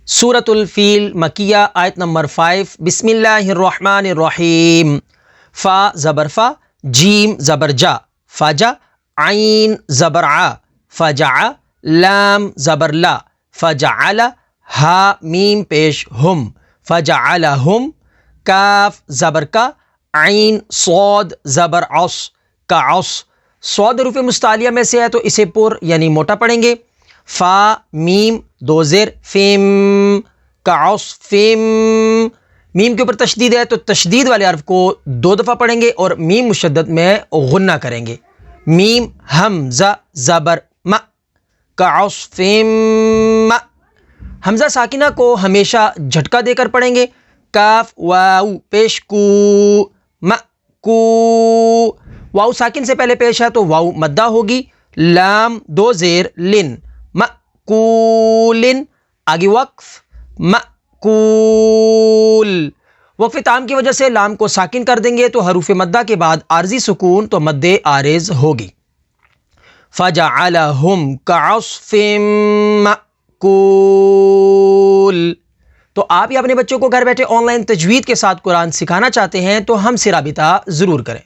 سورۃ الفیل مکیہ آیت نمبر 5 بسم اللہ الرحمن الرحیم فا زبر فا جیم زبر جا فجا عین زبر ع فجع لام زبر لا فجعل ہا میم پیش ہم فجعلہم کاف زبر کا عین صاد زبر عص کا عص صاد حروف مستعلیہ میں سے ہے تو اسے پر یعنی موٹا پڑھیں گے. فا میم دو زیر فیم کا عص فیم میم کے اوپر تشدید ہے تو تشدید والے حرف کو 2 دفعہ پڑھیں گے اور میم مشدد میں غنہ کریں گے. میم حمزہ زبر م کا عص فیم حمزہ ساکنہ کو ہمیشہ جھٹکا دے کر پڑھیں گے. کاف واو پیش کو م کو واو ساکن سے پہلے پیش ہے تو واو مدہ ہوگی. لام 2 زیر لن مأکولن آگے وقف مأکول وقف تام کی وجہ سے لام کو ساکن کر دیں گے تو حروف مدہ کے بعد عارضی سکون تو مد عارض ہوگی. فجعلہم کعصف مأکول. تو آپ یا اپنے بچوں کو گھر بیٹھے آن لائن تجوید کے ساتھ قرآن سکھانا چاہتے ہیں تو ہم سے رابطہ ضرور کریں.